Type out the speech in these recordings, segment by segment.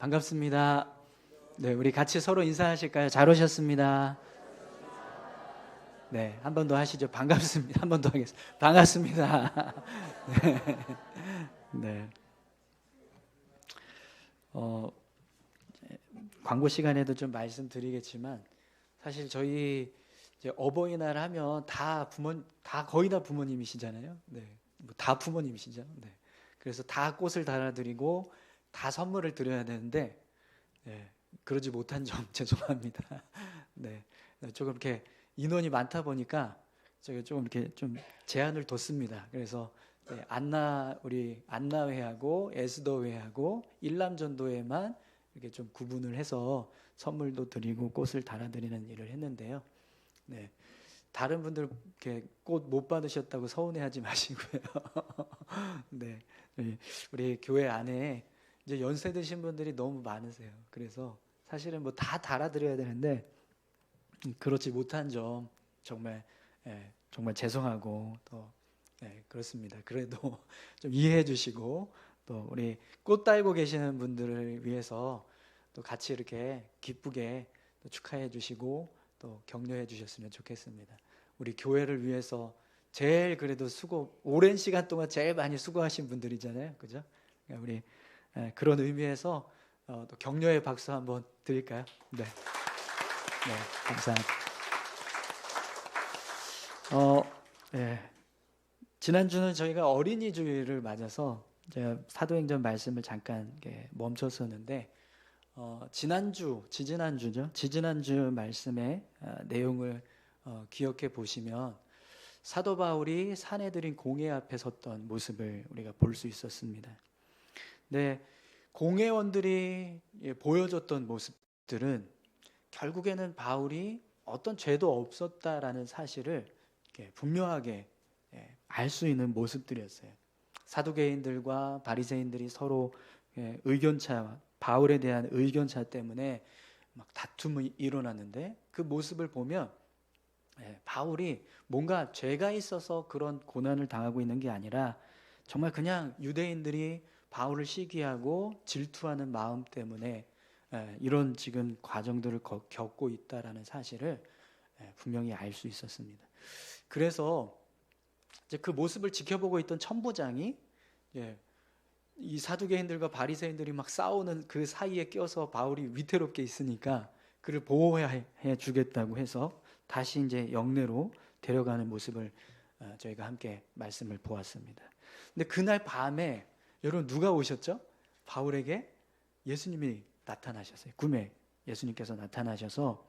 반갑습니다. 네, 우리 같이 서로 인사하실까요? 잘 오셨습니다. 네, 한 번 더 하시죠. 반갑습니다. 한 번 더 하겠습니다. 반갑습니다. 네, 어, 광고 시간에도 좀 말씀드리겠지만 사실 저희 이제 어버이날 하면 다 거의 다 부모님이시잖아요. 네, 뭐다 부모님이시죠. 네, 그래서 다 꽃을 달아드리고 다 선물을 드려야 되는데 네, 그러지 못한 점 죄송합니다. 네, 조금 이렇게 인원이 많다 보니까 저기 조금 이렇게 좀 제한을 뒀습니다. 그래서 네, 우리 안나회하고 에스더회하고 일남전도회만 이렇게 좀 구분을 해서 선물도 드리고 꽃을 달아드리는 일을 했는데요. 네, 다른 분들 이렇게 꽃 못 받으셨다고 서운해하지 마시고요. 네, 우리 교회 안에 이제 연세 드신 분들이 너무 많으세요. 그래서 사실은 뭐 다 달아드려야 되는데 그렇지 못한 점 정말 정말 죄송하고 또 그렇습니다. 그래도 좀 이해해 주시고 또 우리 꽃 달고 계시는 분들을 위해서 또 같이 이렇게 기쁘게 또 축하해 주시고 또 격려해 주셨으면 좋겠습니다. 우리 교회를 위해서 제일 그래도 오랜 시간 동안 제일 많이 수고하신 분들이잖아요. 그죠? 그러니까 우리 그런 의미에서 또 격려의 박수 한번 드릴까요? 네. 네, 감사합니다. 네. 지난주는 저희가 어린이 주일을 맞아서 제가 사도행전 말씀을 잠깐 멈췄었는데 지지난주죠. 지지난주 말씀의 내용을 기억해 보시면 사도 바울이 사내들인 공회 앞에 섰던 모습을 우리가 볼 수 있었습니다. 네, 공회원들이 보여줬던 모습들은 결국에는 바울이 어떤 죄도 없었다라는 사실을 분명하게 알 수 있는 모습들이었어요. 사두개인들과 바리새인들이 서로 바울에 대한 의견차 때문에 막 다툼이 일어났는데 그 모습을 보면 바울이 뭔가 죄가 있어서 그런 고난을 당하고 있는 게 아니라 정말 그냥 유대인들이 바울을 시기하고 질투하는 마음 때문에 이런 지금 과정들을 겪고 있다라는 사실을 분명히 알 수 있었습니다. 그래서 이제 그 모습을 지켜보고 있던 천부장이 이 사두개인들과 바리새인들이 막 싸우는 그 사이에 껴서 바울이 위태롭게 있으니까 그를 보호해 주겠다고 해서 다시 이제 영내로 데려가는 모습을 저희가 함께 말씀을 보았습니다. 근데 그날 밤에 여러분 누가 오셨죠? 바울에게 예수님이 나타나셨어요. 꿈에 예수님께서 나타나셔서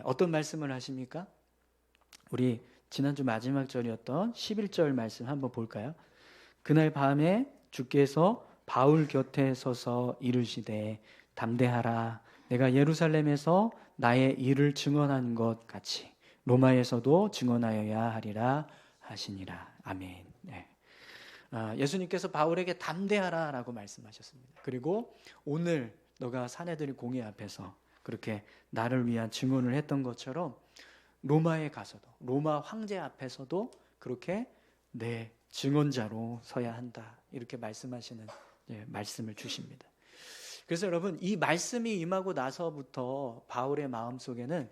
어떤 말씀을 하십니까? 우리 지난주 마지막 절이었던 11절 말씀 한번 볼까요? 그날 밤에 주께서 바울 곁에 서서 이르시되 담대하라 내가 예루살렘에서 나의 일을 증언한 것 같이 로마에서도 증언하여야 하리라 하시니라. 아멘. 네. 예수님께서 바울에게 담대하라 라고 말씀하셨습니다. 그리고 오늘 너가 사내들의 공회 앞에서 그렇게 나를 위한 증언을 했던 것처럼 로마에 가서도 로마 황제 앞에서도 그렇게 내 증언자로 서야 한다 이렇게 말씀하시는 말씀을 주십니다. 그래서 여러분 이 말씀이 임하고 나서부터 바울의 마음속에는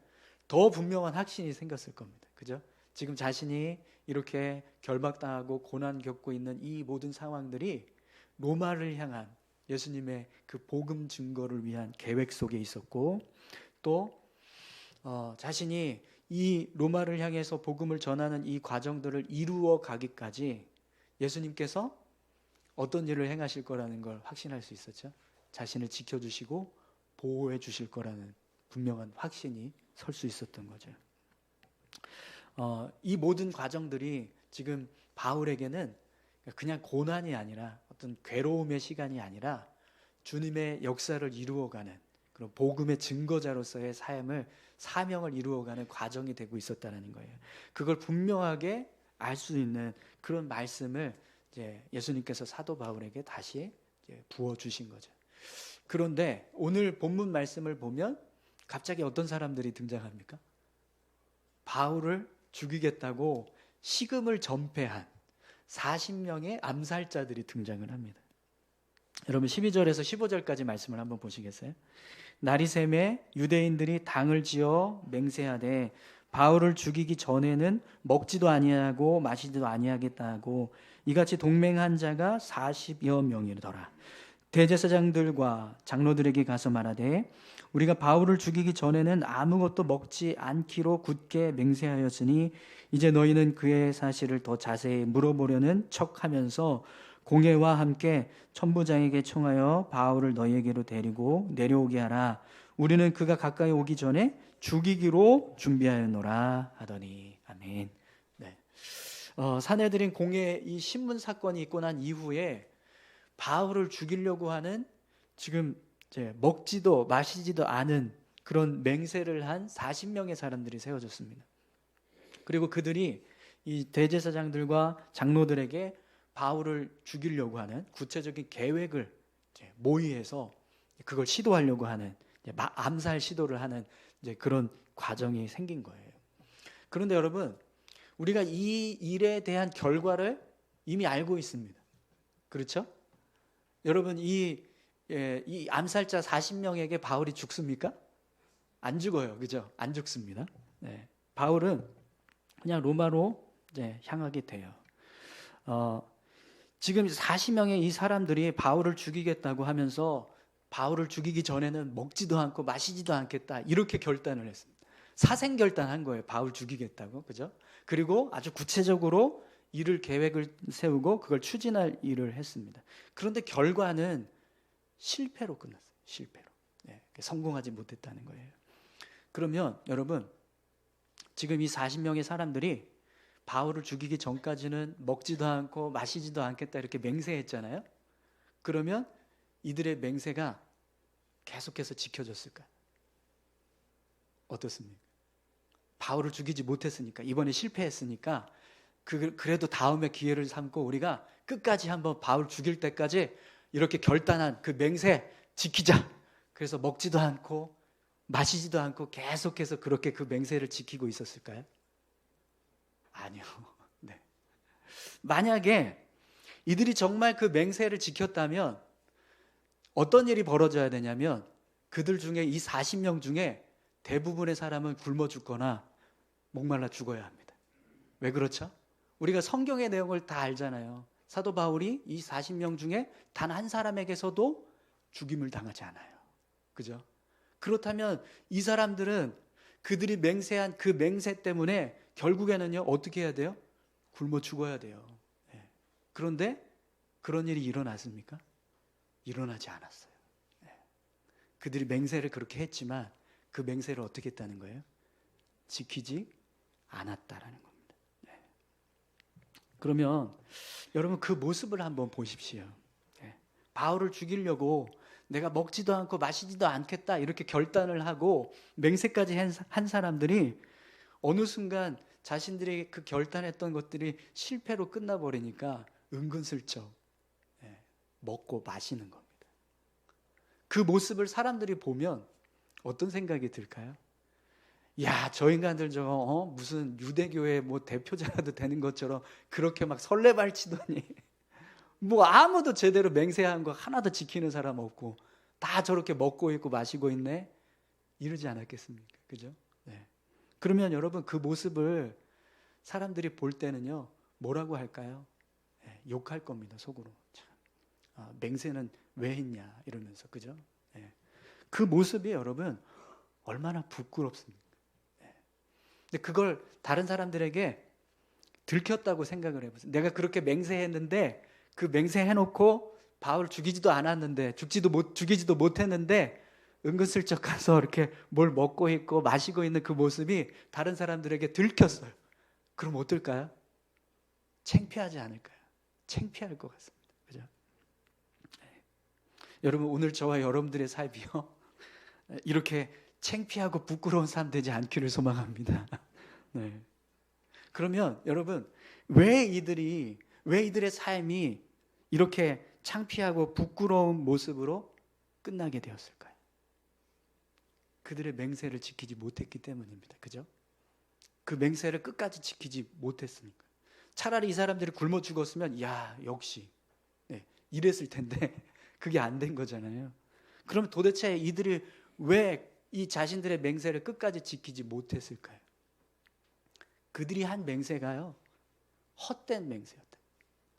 더 분명한 확신이 생겼을 겁니다. 그죠? 지금 자신이 이렇게 결박당하고 고난 겪고 있는 이 모든 상황들이 로마를 향한 예수님의 그 복음 증거를 위한 계획 속에 있었고 또 자신이 이 로마를 향해서 복음을 전하는 이 과정들을 이루어 가기까지 예수님께서 어떤 일을 행하실 거라는 걸 확신할 수 있었죠. 자신을 지켜주시고 보호해 주실 거라는 분명한 확신이 설 수 있었던 거죠. 이 모든 과정들이 지금 바울에게는 그냥 고난이 아니라 어떤 괴로움의 시간이 아니라 주님의 역사를 이루어가는 그런 복음의 증거자로서의 사명을 이루어가는 과정이 되고 있었다는 거예요. 그걸 분명하게 알 수 있는 그런 말씀을 이제 예수님께서 사도 바울에게 다시 부어주신 거죠. 그런데 오늘 본문 말씀을 보면 갑자기 어떤 사람들이 등장합니까? 바울을 죽이겠다고 식음을 전폐한 40명의 암살자들이 등장을 합니다. 여러분 12절에서 15절까지 말씀을 한번 보시겠어요? 날이 새매 유대인들이 당을 지어 맹세하되 바울을 죽이기 전에는 먹지도 아니하고 마시지도 아니하겠다 하고 이같이 동맹한 자가 40여 명이더라. 대제사장들과 장로들에게 가서 말하되 우리가 바울을 죽이기 전에는 아무것도 먹지 않기로 굳게 맹세하였으니 이제 너희는 그의 사실을 더 자세히 물어보려는 척하면서 공회와 함께 천부장에게 청하여 바울을 너희에게로 데리고 내려오게 하라. 우리는 그가 가까이 오기 전에 죽이기로 준비하였노라 하더니. 아멘. 네. 사내들인 공회 이 신문 사건이 있고 난 이후에 바울을 죽이려고 하는 지금 이제 먹지도 마시지도 않은 그런 맹세를 한 40명의 사람들이 세워졌습니다. 그리고 그들이 이 대제사장들과 장로들에게 바울을 죽이려고 하는 구체적인 계획을 모의해서 그걸 시도하려고 하는 암살 시도를 하는 그런 과정이 생긴 거예요. 그런데 여러분, 우리가 이 일에 대한 결과를 이미 알고 있습니다. 그렇죠? 여러분, 이 암살자 40명에게 바울이 죽습니까? 안 죽어요. 그죠? 안 죽습니다. 네. 바울은 그냥 로마로 향하게 돼요. 지금 40명의 이 사람들이 바울을 죽이겠다고 하면서 바울을 죽이기 전에는 먹지도 않고 마시지도 않겠다 이렇게 결단을 했습니다. 사생결단한 거예요. 바울 죽이겠다고. 그죠? 그리고 아주 구체적으로 일을 계획을 세우고 그걸 추진할 일을 했습니다. 그런데 결과는 실패로 끝났어요. 실패로. 네, 성공하지 못했다는 거예요. 그러면 여러분, 지금 이 40명의 사람들이 바울을 죽이기 전까지는 먹지도 않고 마시지도 않겠다 이렇게 맹세했잖아요. 그러면 이들의 맹세가 계속해서 지켜졌을까요? 어떻습니까? 바울을 죽이지 못했으니까, 이번에 실패했으니까 그래도 다음에 기회를 삼고 우리가 끝까지 한번 바울 죽일 때까지 이렇게 결단한 그 맹세 지키자. 그래서 먹지도 않고 마시지도 않고 계속해서 그렇게 그 맹세를 지키고 있었을까요? 아니요. 네. 만약에 이들이 정말 그 맹세를 지켰다면 어떤 일이 벌어져야 되냐면 그들 중에 이 40명 중에 대부분의 사람은 굶어 죽거나 목말라 죽어야 합니다. 왜 그렇죠? 우리가 성경의 내용을 다 알잖아요. 사도 바울이 이 40명 중에 단 한 사람에게서도 죽임을 당하지 않아요. 그죠? 그렇다면 이 사람들은 그들이 맹세한 그 맹세 때문에 결국에는요, 어떻게 해야 돼요? 굶어 죽어야 돼요. 네. 그런데 그런 일이 일어났습니까? 일어나지 않았어요. 네. 그들이 맹세를 그렇게 했지만 그 맹세를 어떻게 했다는 거예요? 지키지 않았다라는 겁니다. 네. 그러면 여러분 그 모습을 한번 보십시오. 네. 바울을 죽이려고 내가 먹지도 않고 마시지도 않겠다 이렇게 결단을 하고 맹세까지 한 사람들이 어느 순간 자신들이 그 결단했던 것들이 실패로 끝나버리니까 은근슬쩍 먹고 마시는 겁니다. 그 모습을 사람들이 보면 어떤 생각이 들까요? 야, 저 인간들 저거 무슨 유대교의 뭐 대표자라도 되는 것처럼 그렇게 막 설레발치더니 뭐 아무도 제대로 맹세한 거 하나도 지키는 사람 없고 다 저렇게 먹고 있고 마시고 있네? 이러지 않았겠습니까? 그죠? 네. 그러면 여러분 그 모습을 사람들이 볼 때는요, 뭐라고 할까요? 네, 욕할 겁니다, 속으로. 참, 맹세는 왜 했냐 이러면서. 그죠? 네. 그 모습이 여러분 얼마나 부끄럽습니까? 네. 근데 그걸 다른 사람들에게 들켰다고 생각을 해보세요. 내가 그렇게 맹세했는데 그 맹세해놓고 바울 죽이지도 않았는데 죽이지도 못했는데 은근슬쩍 가서 이렇게 뭘 먹고 있고 마시고 있는 그 모습이 다른 사람들에게 들켰어요. 그럼 어떨까요? 창피하지 않을까요? 창피할 것 같습니다. 그죠? 네. 여러분 오늘 저와 여러분들의 삶이요 이렇게 창피하고 부끄러운 삶 되지 않기를 소망합니다. 네. 그러면 여러분 왜 이들의 삶이 이렇게 창피하고 부끄러운 모습으로 끝나게 되었을까요? 그들의 맹세를 지키지 못했기 때문입니다. 그죠? 그 맹세를 끝까지 지키지 못했으니까. 차라리 이 사람들이 굶어 죽었으면 야 역시 이랬을 텐데 그게 안 된 거잖아요. 그럼 도대체 이들이 왜 이 자신들의 맹세를 끝까지 지키지 못했을까요? 그들이 한 맹세가요, 헛된 맹세였다.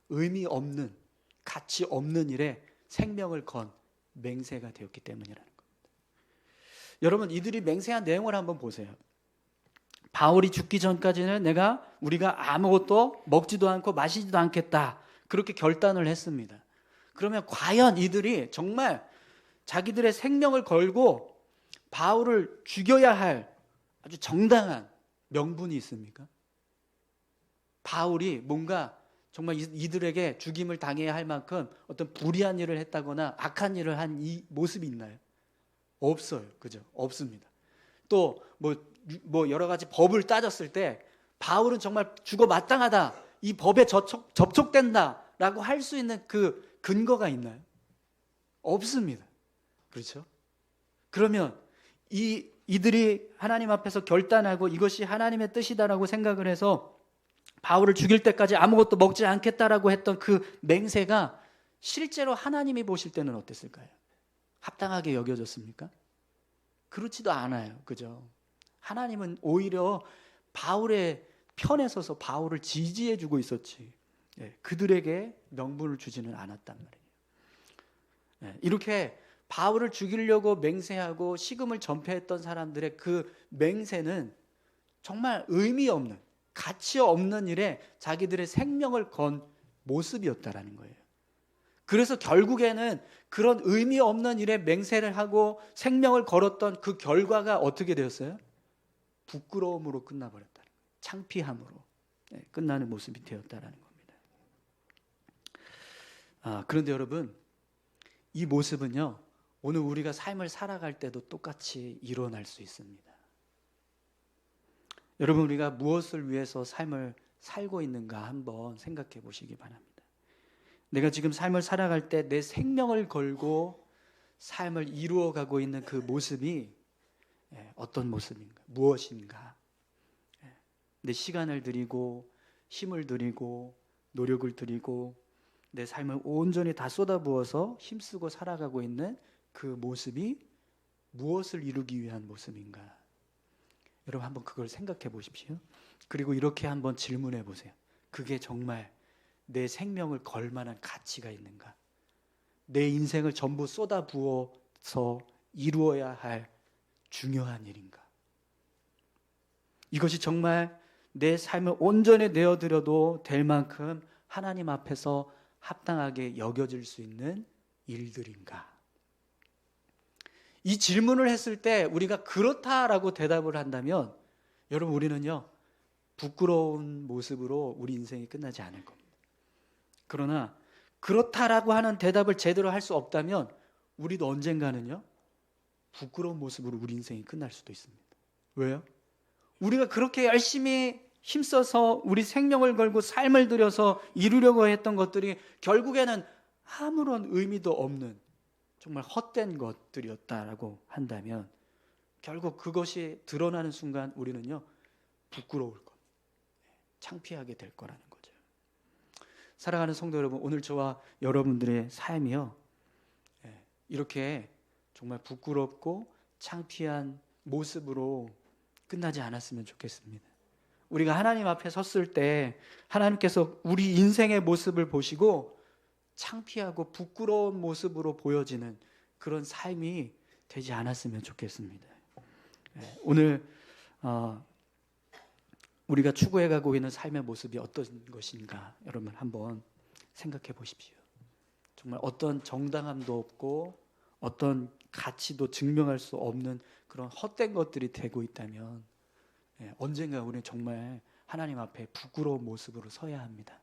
의미 없는, 가치 없는 일에 생명을 건 맹세가 되었기 때문이라는 겁니다. 여러분, 이들이 맹세한 내용을 한번 보세요. 바울이 죽기 전까지는 우리가 아무것도 먹지도 않고 마시지도 않겠다, 그렇게 결단을 했습니다. 그러면 과연 이들이 정말 자기들의 생명을 걸고 바울을 죽여야 할 아주 정당한 명분이 있습니까? 바울이 뭔가 정말 이들에게 죽임을 당해야 할 만큼 어떤 불의한 일을 했다거나 악한 일을 한 이 모습이 있나요? 없어요. 그죠? 없습니다. 또 뭐 여러 가지 법을 따졌을 때 바울은 정말 죽어 마땅하다, 이 법에 접촉된다라고 할 수 있는 그 근거가 있나요? 없습니다. 그렇죠? 그러면 이들이 하나님 앞에서 결단하고 이것이 하나님의 뜻이다라고 생각을 해서 바울을 죽일 때까지 아무것도 먹지 않겠다라고 했던 그 맹세가 실제로 하나님이 보실 때는 어땠을까요? 합당하게 여겨졌습니까? 그렇지도 않아요. 그죠? 하나님은 오히려 바울의 편에 서서 바울을 지지해 주고 있었지, 그들에게 명분을 주지는 않았단 말이에요. 이렇게 바울을 죽이려고 맹세하고 식음을 전폐했던 사람들의 그 맹세는 정말 의미 없는, 가치 없는 일에 자기들의 생명을 건 모습이었다라는 거예요. 그래서 결국에는 그런 의미 없는 일에 맹세를 하고 생명을 걸었던 그 결과가 어떻게 되었어요? 부끄러움으로 끝나버렸다는 거예요. 창피함으로 끝나는 모습이 되었다라는 겁니다. 그런데 여러분, 이 모습은요, 오늘 우리가 삶을 살아갈 때도 똑같이 일어날 수 있습니다. 여러분, 우리가 무엇을 위해서 삶을 살고 있는가 한번 생각해 보시기 바랍니다. 내가 지금 삶을 살아갈 때 내 생명을 걸고 삶을 이루어가고 있는 그 모습이 어떤 모습인가, 무엇인가? 내 시간을 들이고 힘을 들이고 노력을 들이고 내 삶을 온전히 다 쏟아부어서 힘쓰고 살아가고 있는 그 모습이 무엇을 이루기 위한 모습인가? 여러분, 한번 그걸 생각해 보십시오. 그리고 이렇게 한번 질문해 보세요. 그게 정말 내 생명을 걸 만한 가치가 있는가? 내 인생을 전부 쏟아부어서 이루어야 할 중요한 일인가? 이것이 정말 내 삶을 온전히 내어드려도 될 만큼 하나님 앞에서 합당하게 여겨질 수 있는 일들인가? 이 질문을 했을 때 우리가 그렇다라고 대답을 한다면 여러분, 우리는요, 부끄러운 모습으로 우리 인생이 끝나지 않을 겁니다. 그러나 그렇다라고 하는 대답을 제대로 할 수 없다면 우리도 언젠가는요, 부끄러운 모습으로 우리 인생이 끝날 수도 있습니다. 왜요? 우리가 그렇게 열심히 힘써서 우리 생명을 걸고 삶을 들여서 이루려고 했던 것들이 결국에는 아무런 의미도 없는 정말 헛된 것들이었다라고 한다면 결국 그것이 드러나는 순간 우리는요, 부끄러울 겁니다. 창피하게 될 거라는 거죠. 사랑하는 성도 여러분, 오늘 저와 여러분들의 삶이요, 이렇게 정말 부끄럽고 창피한 모습으로 끝나지 않았으면 좋겠습니다. 우리가 하나님 앞에 섰을 때 하나님께서 우리 인생의 모습을 보시고 창피하고 부끄러운 모습으로 보여지는 그런 삶이 되지 않았으면 좋겠습니다. 오늘 우리가 추구해가고 있는 삶의 모습이 어떤 것인가 여러분 한번 생각해 보십시오. 정말 어떤 정당함도 없고 어떤 가치도 증명할 수 없는 그런 헛된 것들이 되고 있다면 언젠가 우리는 정말 하나님 앞에 부끄러운 모습으로 서야 합니다.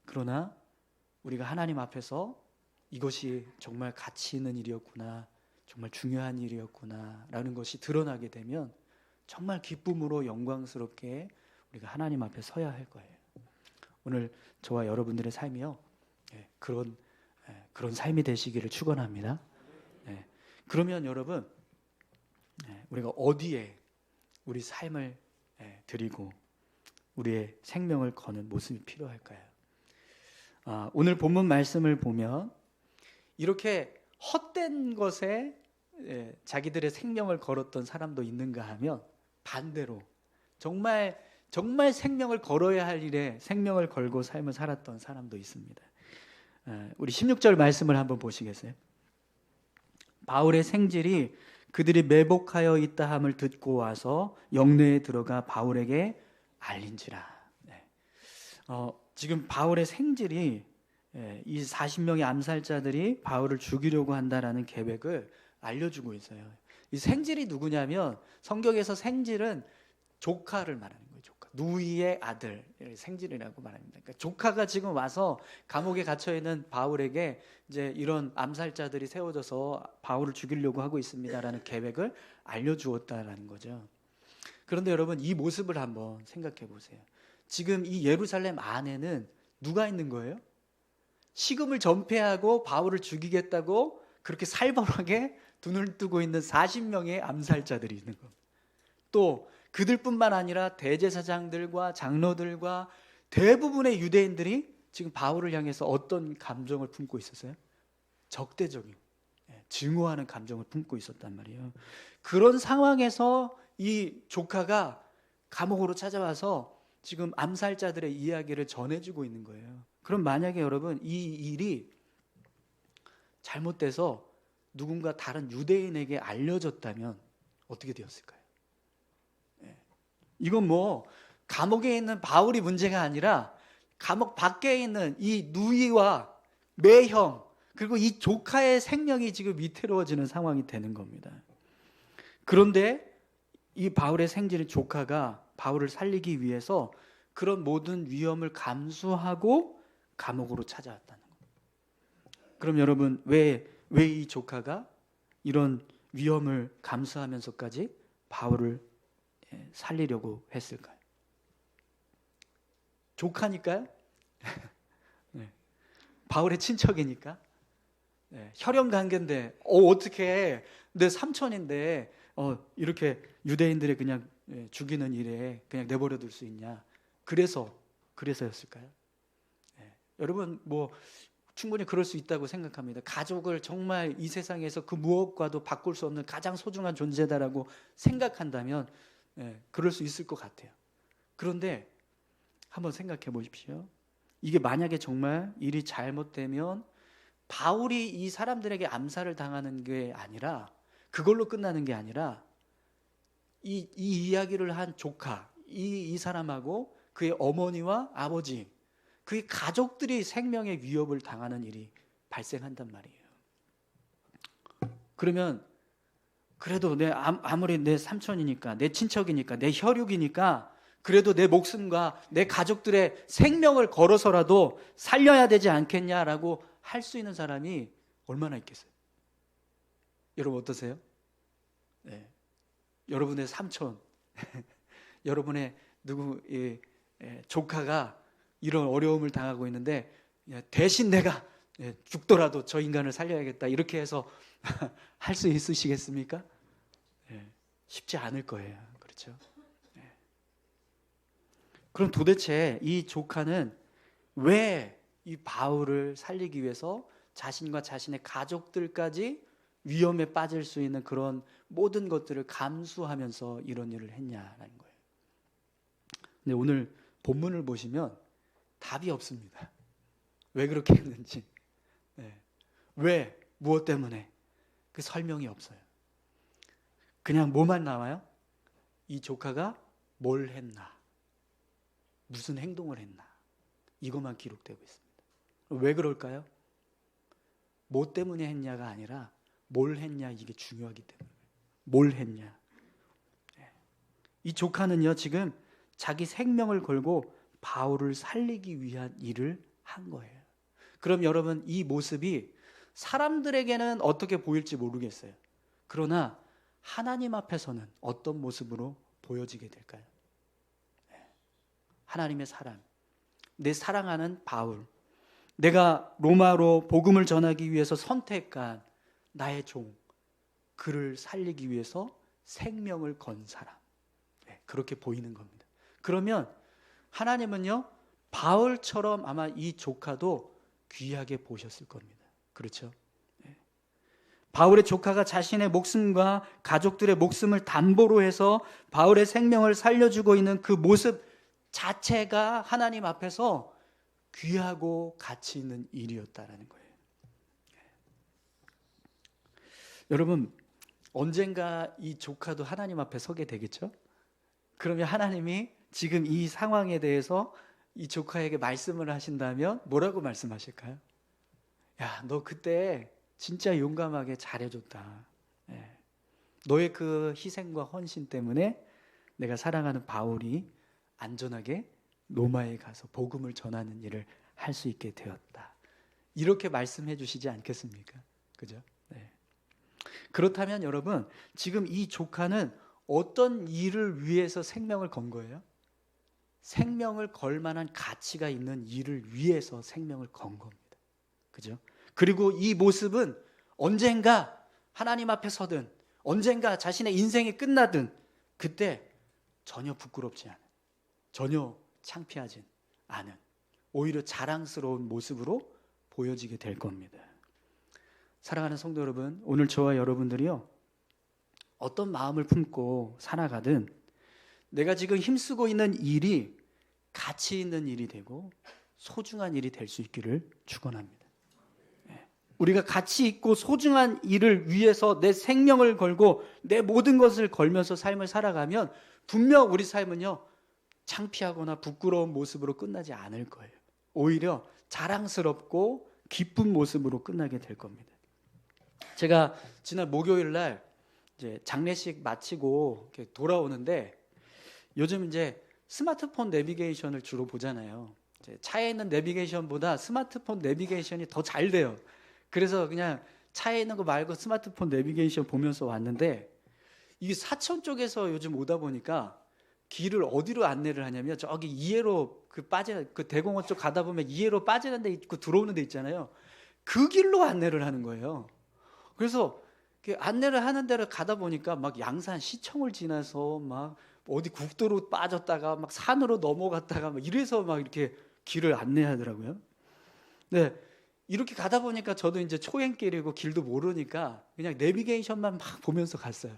그러나 우리가 하나님 앞에서 이것이 정말 가치 있는 일이었구나, 정말 중요한 일이었구나 라는 것이 드러나게 되면 정말 기쁨으로 영광스럽게 우리가 하나님 앞에 서야 할 거예요. 오늘 저와 여러분들의 삶이요, 그런 삶이 되시기를 축원합니다. 그러면 여러분, 우리가 어디에 우리 삶을 드리고 우리의 생명을 거는 모습이 필요할까요? 오늘 본문 말씀을 보면 이렇게 헛된 것에 자기들의 생명을 걸었던 사람도 있는가 하면 반대로 정말 생명을 걸어야 할 일에 생명을 걸고 삶을 살았던 사람도 있습니다. 우리 16절 말씀을 한번 보시겠어요? 바울의 생질이 그들이 매복하여 있다 함을 듣고 와서 영내에 들어가 바울에게 알린지라. 지금 바울의 생질이 이 40명의 암살자들이 바울을 죽이려고 한다라는 계획을 알려주고 있어요. 이 생질이 누구냐면 성경에서 생질은 조카를 말하는 거예요. 조카. 누이의 아들 생질이라고 말합니다. 그러니까 조카가 지금 와서 감옥에 갇혀 있는 바울에게 이제 이런 암살자들이 세워져서 바울을 죽이려고 하고 있습니다라는 계획을 알려주었다라는 거죠. 그런데 여러분 이 모습을 한번 생각해 보세요. 지금 이 예루살렘 안에는 누가 있는 거예요? 식음을 전폐하고 바울을 죽이겠다고 그렇게 살벌하게 눈을 뜨고 있는 40명의 암살자들이 있는 겁니다. 또 그들뿐만 아니라 대제사장들과 장로들과 대부분의 유대인들이 지금 바울을 향해서 어떤 감정을 품고 있었어요? 적대적인, 증오하는 감정을 품고 있었단 말이에요. 그런 상황에서 이 조카가 감옥으로 찾아와서 지금 암살자들의 이야기를 전해주고 있는 거예요. 그럼 만약에 여러분 이 일이 잘못돼서 누군가 다른 유대인에게 알려졌다면 어떻게 되었을까요? 이건 뭐 감옥에 있는 바울이 문제가 아니라 감옥 밖에 있는 이 누이와 매형 그리고 이 조카의 생명이 지금 위태로워지는 상황이 되는 겁니다. 그런데 이 바울의 생질인 조카가 바울을 살리기 위해서 그런 모든 위험을 감수하고 감옥으로 찾아왔다는 겁니다. 그럼 여러분 왜 이 조카가 이런 위험을 감수하면서까지 바울을 살리려고 했을까요? 조카니까요? 네. 바울의 친척이니까? 혈연 관계인데 어떻게 내 삼촌인데 이렇게 유대인들이 그냥 죽이는 일에 그냥 내버려 둘 수 있냐? 그래서였을까요? 여러분 뭐 충분히 그럴 수 있다고 생각합니다. 가족을 정말 이 세상에서 그 무엇과도 바꿀 수 없는 가장 소중한 존재다라고 생각한다면 그럴 수 있을 것 같아요. 그런데 한번 생각해 보십시오. 이게 만약에 정말 일이 잘못되면 바울이 이 사람들에게 암살을 당하는 게 아니라 그걸로 끝나는 게 아니라 이 이야기를 한 조카, 이 사람하고 그의 어머니와 아버지 그의 가족들이 생명의 위협을 당하는 일이 발생한단 말이에요. 그러면 그래도 아무리 내 삼촌이니까 내 친척이니까 내 혈육이니까 그래도 내 목숨과 내 가족들의 생명을 걸어서라도 살려야 되지 않겠냐라고 할 수 있는 사람이 얼마나 있겠어요? 여러분 어떠세요? 여러분의 삼촌 여러분의 조카가 이런 어려움을 당하고 있는데 대신 내가 죽더라도 저 인간을 살려야겠다 이렇게 해서 할 수 있으시겠습니까? 쉽지 않을 거예요. 그렇죠? 그럼 도대체 이 조카는 왜 이 바울을 살리기 위해서 자신과 자신의 가족들까지 위험에 빠질 수 있는 그런 모든 것들을 감수하면서 이런 일을 했냐라는 거예요. 근데 오늘 본문을 보시면 답이 없습니다. 왜 그렇게 했는지, 왜, 무엇 때문에 그 설명이 없어요. 그냥 뭐만 나와요? 이 조카가 뭘 했나, 무슨 행동을 했나, 이것만 기록되고 있습니다. 왜 그럴까요? 뭐 때문에 했냐가 아니라 뭘 했냐, 이게 중요하기 때문에. 뭘 했냐. 이 조카는요 지금 자기 생명을 걸고 바울을 살리기 위한 일을 한 거예요. 그럼 여러분 이 모습이 사람들에게는 어떻게 보일지 모르겠어요. 그러나 하나님 앞에서는 어떤 모습으로 보여지게 될까요? 하나님의 사람, 내 사랑하는 바울, 내가 로마로 복음을 전하기 위해서 선택한 나의 종, 그를 살리기 위해서 생명을 건 사람, 그렇게 보이는 겁니다. 그러면 하나님은요 바울처럼 아마 이 조카도 귀하게 보셨을 겁니다. 그렇죠? 바울의 조카가 자신의 목숨과 가족들의 목숨을 담보로 해서 바울의 생명을 살려주고 있는 그 모습 자체가 하나님 앞에서 귀하고 가치 있는 일이었다라는 거예요. 여러분, 언젠가 이 조카도 하나님 앞에 서게 되겠죠? 그러면 하나님이 지금 이 상황에 대해서 이 조카에게 말씀을 하신다면 뭐라고 말씀하실까요? 야, 너 그때 진짜 용감하게 잘해줬다. 예. 너의 그 희생과 헌신 때문에 내가 사랑하는 바울이 안전하게 로마에 가서 복음을 전하는 일을 할 수 있게 되었다. 이렇게 말씀해 주시지 않겠습니까? 그죠? 네. 그렇다면 여러분, 지금 이 조카는 어떤 일을 위해서 생명을 건 거예요? 생명을 걸 만한 가치가 있는 일을 위해서 생명을 건 겁니다. 그죠? 그리고 이 모습은 언젠가 하나님 앞에 서든 언젠가 자신의 인생이 끝나든 그때 전혀 부끄럽지 않은, 전혀 창피하진 않은, 오히려 자랑스러운 모습으로 보여지게 될 겁니다. 사랑하는 성도 여러분, 오늘 저와 여러분들이요, 어떤 마음을 품고 살아가든 내가 지금 힘쓰고 있는 일이 가치 있는 일이 되고 소중한 일이 될 수 있기를 축원합니다. 우리가 가치 있고 소중한 일을 위해서 내 생명을 걸고 내 모든 것을 걸면서 삶을 살아가면 분명 우리 삶은요, 창피하거나 부끄러운 모습으로 끝나지 않을 거예요. 오히려 자랑스럽고 기쁜 모습으로 끝나게 될 겁니다. 제가 지난 목요일 날 이제 장례식 마치고 이렇게 돌아오는데, 요즘 이제 스마트폰 내비게이션을 주로 보잖아요. 이제 차에 있는 내비게이션보다 스마트폰 내비게이션이 더 잘 돼요. 그래서 그냥 차에 있는 거 말고 스마트폰 내비게이션 보면서 왔는데, 이게 사천 쪽에서 요즘 오다 보니까 길을 어디로 안내를 하냐면 저기 이해로 그 대공원 쪽 가다 보면 이해로 빠지는 데 있고 들어오는 데 있잖아요. 그 길로 안내를 하는 거예요. 그래서 안내를 하는 데를 가다 보니까 막 양산 시청을 지나서 막 어디 국도로 빠졌다가 막 산으로 넘어갔다가 막 이래서 막 이렇게 길을 안내하더라고요. 네. 이렇게 가다 보니까 저도 이제 초행길이고 길도 모르니까 그냥 내비게이션만 막 보면서 갔어요.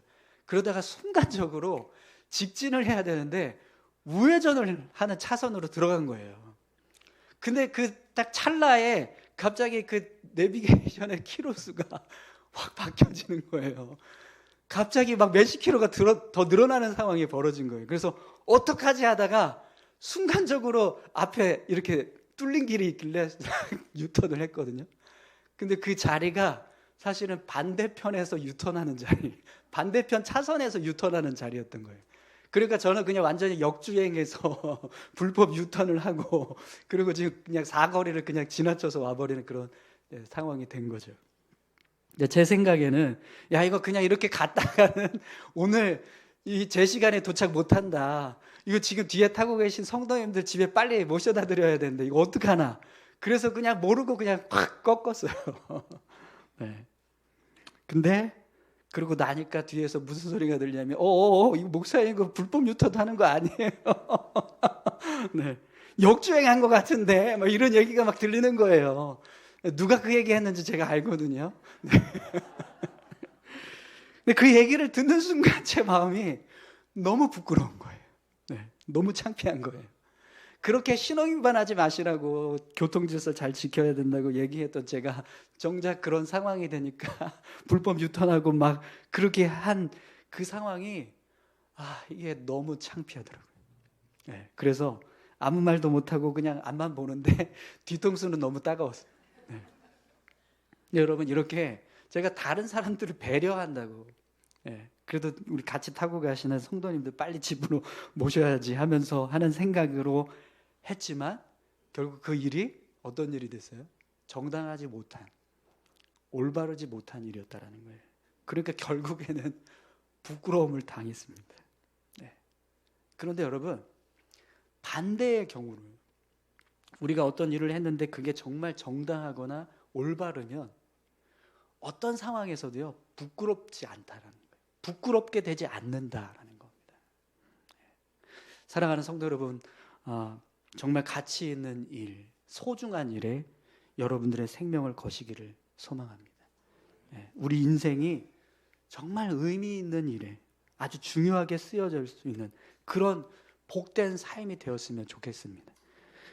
그러다가 순간적으로 직진을 해야 되는데 우회전을 하는 차선으로 들어간 거예요. 근데 그 딱 찰나에 갑자기 그 내비게이션의 키로수가 확 바뀌어지는 거예요. 갑자기 막 몇십 킬로가 더 늘어나는 상황이 벌어진 거예요. 그래서 어떡하지 하다가 순간적으로 앞에 이렇게 뚫린 길이 있길래 유턴을 했거든요. 근데 그 자리가 사실은 반대편에서 유턴하는 자리, 반대편 차선에서 유턴하는 자리였던 거예요. 그러니까 저는 그냥 완전히 역주행해서 불법 유턴을 하고, 그리고 지금 그냥 사거리를 그냥 지나쳐서 와버리는 그런 상황이 된 거죠. 근데 제 생각에는 야, 이거 그냥 이렇게 갔다가는 오늘 이 제 시간에 도착 못한다. 이거 지금 뒤에 타고 계신 성도님들 집에 빨리 모셔다 드려야 되는데 이거 어떡하나. 그래서 그냥 모르고 그냥 팍 꺾었어요. 네. 근데 그러고 나니까 뒤에서 무슨 소리가 들리냐면 이거 목사님 이거 불법 유턴 하는 거 아니에요? 네. 역주행한 것 같은데 막 이런 얘기가 막 들리는 거예요. 누가 그 얘기 했는지 제가 알거든요. 네. 근데 그 얘기를 듣는 순간 제 마음이 너무 부끄러운 거예요. 네. 너무 창피한 거예요. 그렇게 신호위반하지 마시라고 교통질서 잘 지켜야 된다고 얘기했던 제가 정작 그런 상황이 되니까 불법 유턴하고 막 그렇게 한 그 상황이 이게 너무 창피하더라고요. 네, 그래서 아무 말도 못하고 그냥 앞만 보는데 뒤통수는 너무 따가웠어요. 네. 여러분, 이렇게 제가 다른 사람들을 배려한다고, 그래도 우리 같이 타고 가시는 성도님들 빨리 집으로 모셔야지 하면서 하는 생각으로 했지만 결국 그 일이 어떤 일이 됐어요? 정당하지 못한, 올바르지 못한 일이었다라는 거예요. 그러니까 결국에는 부끄러움을 당했습니다. 네. 그런데 여러분, 반대의 경우는 우리가 어떤 일을 했는데 그게 정말 정당하거나 올바르면 어떤 상황에서도요, 부끄럽지 않다라는 거예요. 부끄럽게 되지 않는다라는 겁니다. 사랑하는 성도 여러분, 정말 가치 있는 일, 소중한 일에 여러분들의 생명을 거시기를 소망합니다. 우리 인생이 정말 의미 있는 일에 아주 중요하게 쓰여질 수 있는 그런 복된 삶이 되었으면 좋겠습니다.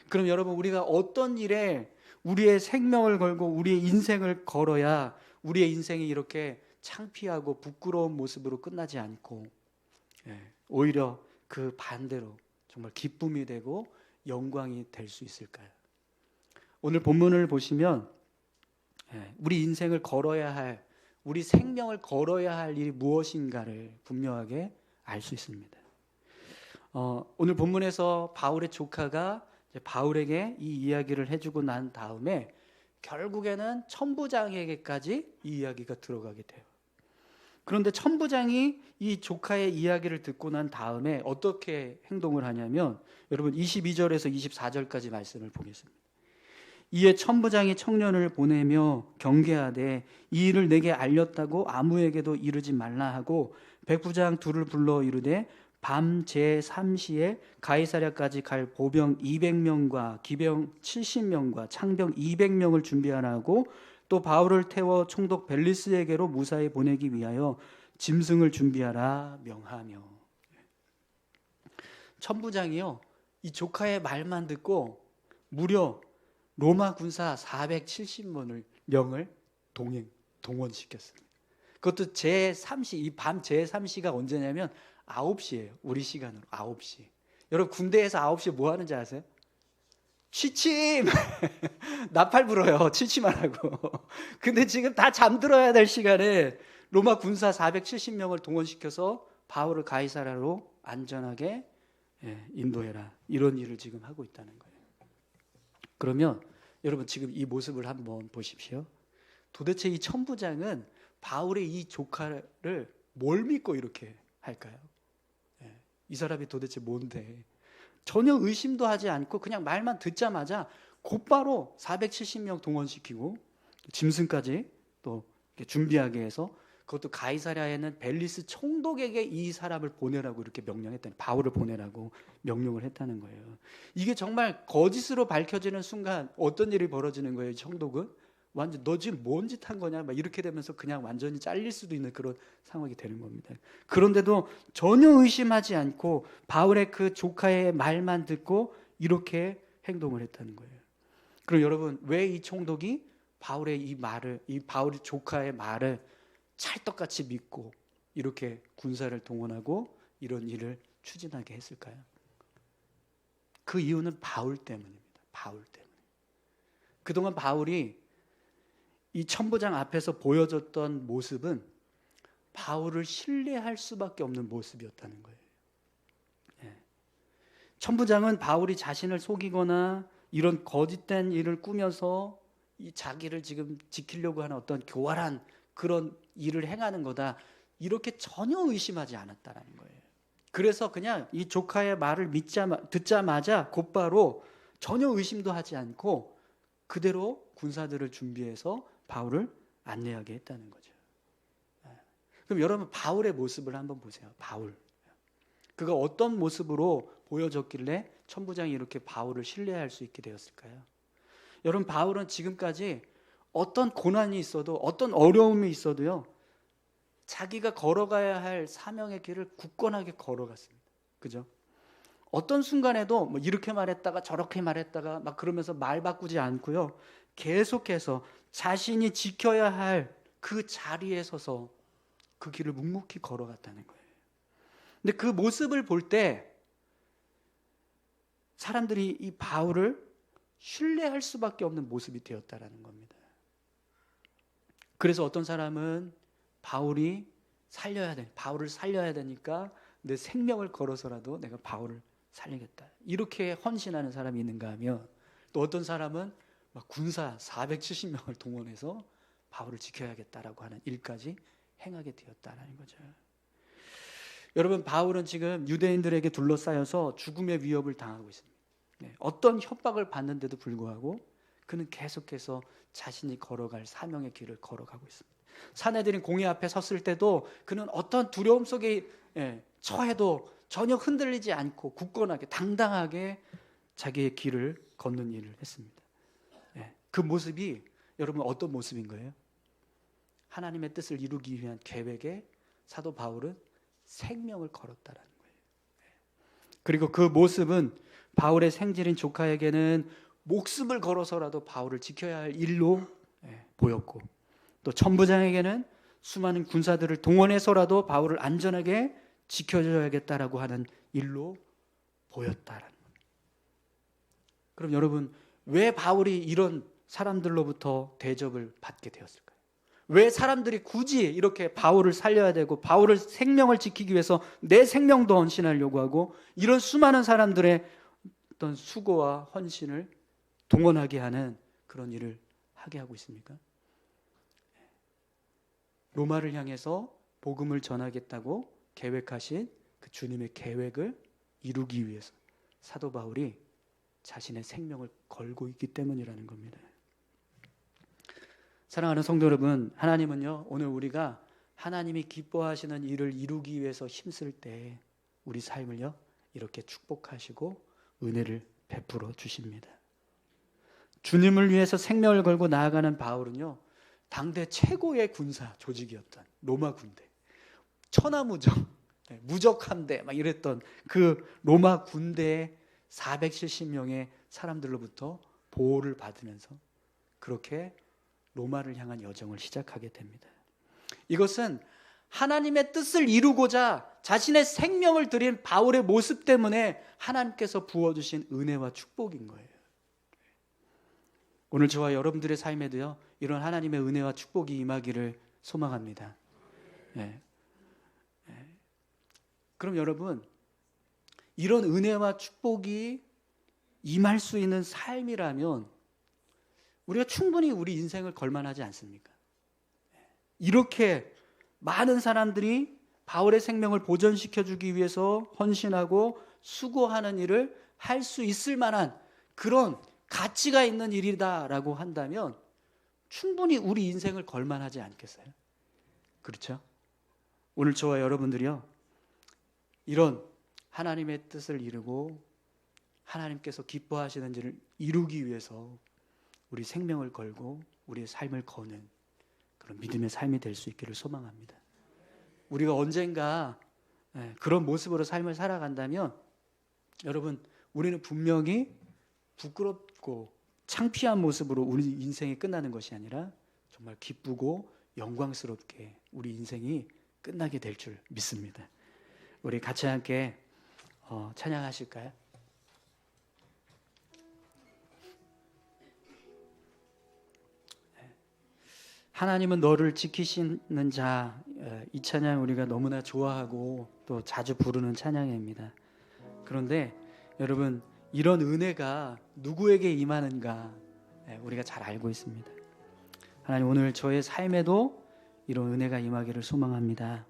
그럼 여러분, 우리가 어떤 일에 우리의 생명을 걸고 우리의 인생을 걸어야 우리의 인생이 이렇게 창피하고 부끄러운 모습으로 끝나지 않고 오히려 그 반대로 정말 기쁨이 되고 영광이 될 수 있을까요? 오늘 본문을 보시면 우리 인생을 걸어야 할, 우리 생명을 걸어야 할 일이 무엇인가를 분명하게 알 수 있습니다. 오늘 본문에서 바울의 조카가 바울에게 이 이야기를 해주고 난 다음에 결국에는 천부장에게까지 이 이야기가 들어가게 돼요. 그런데 천부장이 이 조카의 이야기를 듣고 난 다음에 어떻게 행동을 하냐면, 여러분 22절에서 24절까지 말씀을 보겠습니다. 이에 천부장이 청년을 보내며 경계하되 이 일을 내게 알렸다고 아무에게도 이르지 말라 하고 백부장 둘을 불러 이르되 밤 제3시에 가이사랴까지 갈 보병 200명과 기병 70명과 창병 200명을 준비하라고 또 바울을 태워 총독 벨리스에게로 무사히 보내기 위하여 짐승을 준비하라 명하며. 천부장이요, 이 조카의 말만 듣고 무려 로마 군사 470명을 동원시켰습니다. 그것도 제3시, 이 밤 제3시가 언제냐면 9시예요. 우리 시간으로 9시. 여러분 군대에서 9시에 뭐 하는지 아세요? 취침! 나팔 불어요. 취침하라고. 근데 지금 다 잠들어야 될 시간에 로마 군사 470명을 동원시켜서 바울을 가이사랴로 안전하게 인도해라. 이런 일을 지금 하고 있다는 거예요. 그러면 여러분 지금 이 모습을 한번 보십시오. 도대체 이 천부장은 바울의 이 조카를 뭘 믿고 이렇게 할까요? 이 사람이 도대체 뭔데? 전혀 의심도 하지 않고 그냥 말만 듣자마자 곧바로 470명 동원시키고 짐승까지 또 준비하게 해서, 그것도 가이사랴에는 벨리스 총독에게 이 사람을 보내라고 이렇게 명령했다는, 바울을 보내라고 명령을 했다는 거예요. 이게 정말 거짓으로 밝혀지는 순간 어떤 일이 벌어지는 거예요? 총독은 완전 너 지금 뭔 짓 한 거냐 막 이렇게 되면서 그냥 완전히 잘릴 수도 있는 그런 상황이 되는 겁니다. 그런데도 전혀 의심하지 않고 바울의 그 조카의 말만 듣고 이렇게 행동을 했다는 거예요. 그럼 여러분, 왜 이 총독이 바울의 이 말을, 이 바울의 조카의 말을 찰떡같이 믿고 이렇게 군사를 동원하고 이런 일을 추진하게 했을까요? 그 이유는 바울 때문입니다. 바울 때문에. 그동안 바울이 이 천부장 앞에서 보여줬던 모습은 바울을 신뢰할 수밖에 없는 모습이었다는 거예요. 천부장은 바울이 자신을 속이거나 이런 거짓된 일을 꾸며서 이 자기를 지금 지키려고 하는 어떤 교활한 그런 일을 행하는 거다, 이렇게 전혀 의심하지 않았다는 거예요. 그래서 그냥 이 조카의 말을 듣자마자 곧바로 전혀 의심도 하지 않고 그대로 군사들을 준비해서 바울을 안내하게 했다는 거죠. 그럼 여러분, 바울의 모습을 한번 보세요. 바울. 그가 어떤 모습으로 보여졌길래 천부장이 이렇게 바울을 신뢰할 수 있게 되었을까요? 여러분, 바울은 지금까지 어떤 고난이 있어도, 어떤 어려움이 있어도요, 자기가 걸어가야 할 사명의 길을 굳건하게 걸어갔습니다. 그죠? 어떤 순간에도 뭐 이렇게 말했다가 저렇게 말했다가 막 그러면서 말 바꾸지 않고요, 계속해서 자신이 지켜야 할 그 자리에 서서 그 길을 묵묵히 걸어갔다는 거예요. 근데 그 모습을 볼 때 사람들이 이 바울을 신뢰할 수밖에 없는 모습이 되었다라는 겁니다. 그래서 어떤 사람은 바울을 살려야 되니까 내 생명을 걸어서라도 내가 바울을 살리겠다, 이렇게 헌신하는 사람이 있는가 하면, 또 어떤 사람은 막 군사 470명을 동원해서 바울을 지켜야겠다라고 하는 일까지 행하게 되었다는 거죠. 여러분, 바울은 지금 유대인들에게 둘러싸여서 죽음의 위협을 당하고 있습니다. 어떤 협박을 받는데도 불구하고 그는 계속해서 자신이 걸어갈 사명의 길을 걸어가고 있습니다. 사내들인 공회 앞에 섰을 때도 그는 어떤 두려움 속에 처해도 전혀 흔들리지 않고 굳건하게 당당하게 자기의 길을 걷는 일을 했습니다. 그 모습이 여러분 어떤 모습인 거예요? 하나님의 뜻을 이루기 위한 계획에 사도 바울은 생명을 걸었다라는 거예요. 그리고 그 모습은 바울의 생질인 조카에게는 목숨을 걸어서라도 바울을 지켜야 할 일로 보였고, 또 천부장에게는 수많은 군사들을 동원해서라도 바울을 안전하게 지켜줘야겠다라고 하는 일로 보였다라는 거예요. 그럼 여러분, 왜 바울이 이런 사람들로부터 대접을 받게 되었을까요? 왜 사람들이 굳이 이렇게 바울을 살려야 되고 바울을 생명을 지키기 위해서 내 생명도 헌신하려고 하고 이런 수많은 사람들의 어떤 수고와 헌신을 동원하게 하는 그런 일을 하게 하고 있습니까? 로마를 향해서 복음을 전하겠다고 계획하신 그 주님의 계획을 이루기 위해서 사도 바울이 자신의 생명을 걸고 있기 때문이라는 겁니다. 사랑하는 성도 여러분, 하나님은요, 오늘 우리가 하나님이 기뻐하시는 일을 이루기 위해서 힘쓸 때 우리 삶을요, 이렇게 축복하시고 은혜를 베풀어 주십니다. 주님을 위해서 생명을 걸고 나아가는 바울은요, 당대 최고의 군사 조직이었던 로마 군대, 천하무적, 무적함대 막 이랬던 그 로마 군대의 470명의 사람들로부터 보호를 받으면서 그렇게 로마를 향한 여정을 시작하게 됩니다. 이것은 하나님의 뜻을 이루고자 자신의 생명을 드린 바울의 모습 때문에 하나님께서 부어주신 은혜와 축복인 거예요. 오늘 저와 여러분들의 삶에도요, 이런 하나님의 은혜와 축복이 임하기를 소망합니다. 그럼 여러분, 이런 은혜와 축복이 임할 수 있는 삶이라면 우리가 충분히 우리 인생을 걸만하지 않습니까? 이렇게 많은 사람들이 바울의 생명을 보존시켜주기 위해서 헌신하고 수고하는 일을 할 수 있을 만한 그런 가치가 있는 일이다라고 한다면 충분히 우리 인생을 걸만하지 않겠어요? 그렇죠? 오늘 저와 여러분들이요, 이런 하나님의 뜻을 이루고 하나님께서 기뻐하시는 일을 이루기 위해서 우리 생명을 걸고 우리의 삶을 거는 그런 믿음의 삶이 될 수 있기를 소망합니다. 우리가 언젠가 그런 모습으로 삶을 살아간다면 여러분, 우리는 분명히 부끄럽고 창피한 모습으로 우리 인생이 끝나는 것이 아니라 정말 기쁘고 영광스럽게 우리 인생이 끝나게 될 줄 믿습니다. 우리 같이 함께 찬양하실까요? 하나님은 너를 지키시는 자, 이 찬양 우리가 너무나 좋아하고 또 자주 부르는 찬양입니다. 그런데 여러분, 이런 은혜가 누구에게 임하는가 우리가 잘 알고 있습니다. 하나님, 오늘 저의 삶에도 이런 은혜가 임하기를 소망합니다.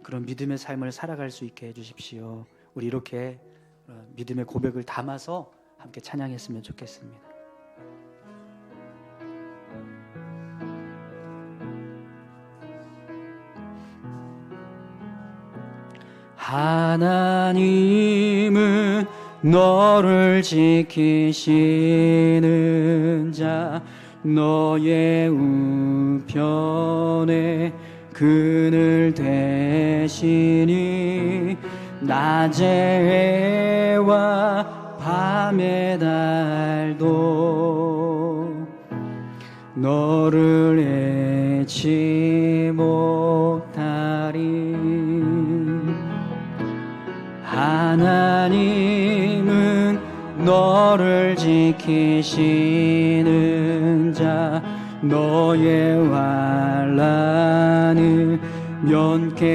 그런 믿음의 삶을 살아갈 수 있게 해주십시오. 우리 이렇게 믿음의 고백을 담아서 함께 찬양했으면 좋겠습니다. 하나님은 너를 지키시는 자, 너의 우편에 그늘 되시니 낮의 해와 밤의 달도 너를 잊지 못하리. 하나님은 너를 지키시는 자, 너의 환난을 면케하시니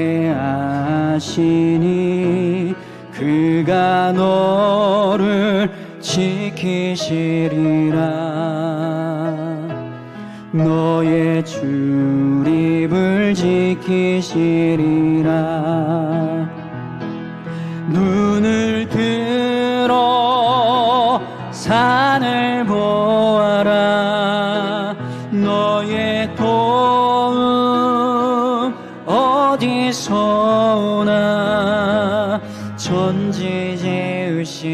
그가 너를 지키시리라. 너의 출입을 지키시리라. 눈을 들어 산을 보아라. 너의 도움 어디서 오나. 천지 지으신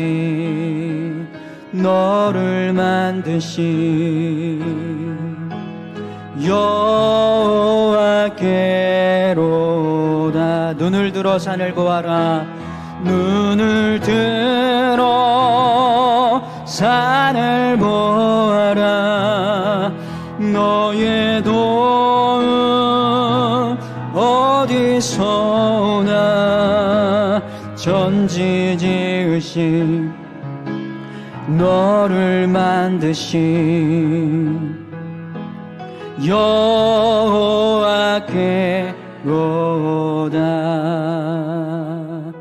너를 만드신 여호와 눈을 들어 산을 보아라. 눈을 들어 산을 보아라. 너의 도움 어디서 오나. 천지 지으신 너를 만드신 여호와께로다.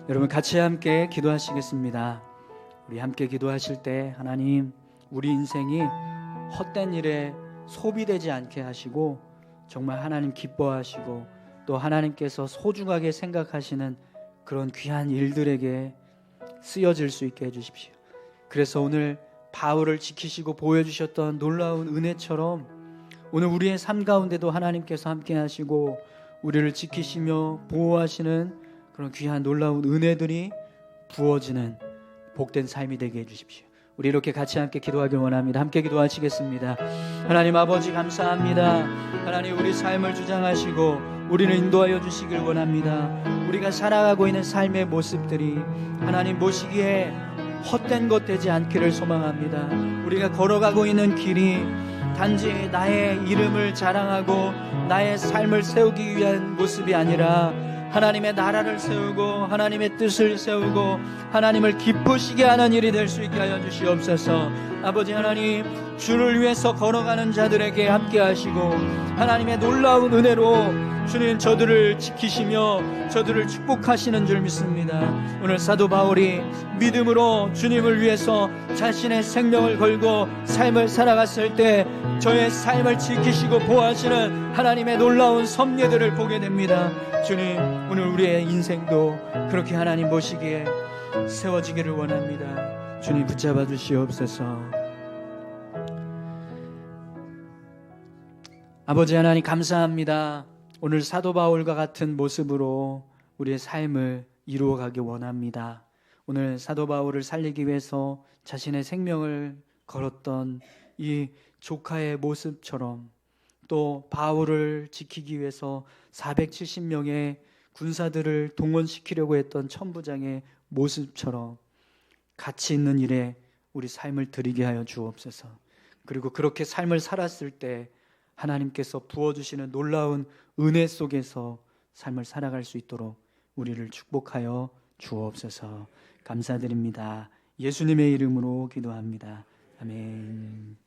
여러분 같이 함께 기도하시겠습니다. 우리 함께 기도하실 때 하나님, 우리 인생이 헛된 일에 소비되지 않게 하시고 정말 하나님 기뻐하시고 또 하나님께서 소중하게 생각하시는 그런 귀한 일들에게 쓰여질 수 있게 해주십시오. 그래서 오늘 바울을 지키시고 보여주셨던 놀라운 은혜처럼 오늘 우리의 삶 가운데도 하나님께서 함께 하시고 우리를 지키시며 보호하시는 그런 귀한 놀라운 은혜들이 부어지는 복된 삶이 되게 해주십시오. 우리 이렇게 같이 함께 기도하길 원합니다. 함께 기도하시겠습니다. 하나님 아버지 감사합니다. 하나님 우리 삶을 주장하시고 우리를 인도하여 주시길 원합니다. 우리가 살아가고 있는 삶의 모습들이 하나님 보시기에 헛된 것 되지 않기를 소망합니다. 우리가 걸어가고 있는 길이 단지 나의 이름을 자랑하고 나의 삶을 세우기 위한 모습이 아니라 하나님의 나라를 세우고 하나님의 뜻을 세우고 하나님을 기쁘시게 하는 일이 될 수 있게 하여 주시옵소서. 아버지 하나님, 주를 위해서 걸어가는 자들에게 함께 하시고 하나님의 놀라운 은혜로 주님 저들을 지키시며 저들을 축복하시는 줄 믿습니다. 오늘 사도 바울이 믿음으로 주님을 위해서 자신의 생명을 걸고 삶을 살아갔을 때 저의 삶을 지키시고 보호하시는 하나님의 놀라운 섭리들을 보게 됩니다. 주님, 오늘 우리의 인생도 그렇게 하나님 보시기에 세워지기를 원합니다. 주님 붙잡아 주시옵소서. 아버지 하나님 감사합니다. 오늘 사도 바울과 같은 모습으로 우리의 삶을 이루어가기 원합니다. 오늘 사도 바울을 살리기 위해서 자신의 생명을 걸었던 이 조카의 모습처럼 또 바울을 지키기 위해서 470명의 군사들을 동원시키려고 했던 천부장의 모습처럼 가치 있는 일에 우리 삶을 드리게 하여 주옵소서. 그리고 그렇게 삶을 살았을 때 하나님께서 부어주시는 놀라운 은혜 속에서 삶을 살아갈 수 있도록 우리를 축복하여 주옵소서. 감사드립니다. 예수님의 이름으로 기도합니다. 아멘.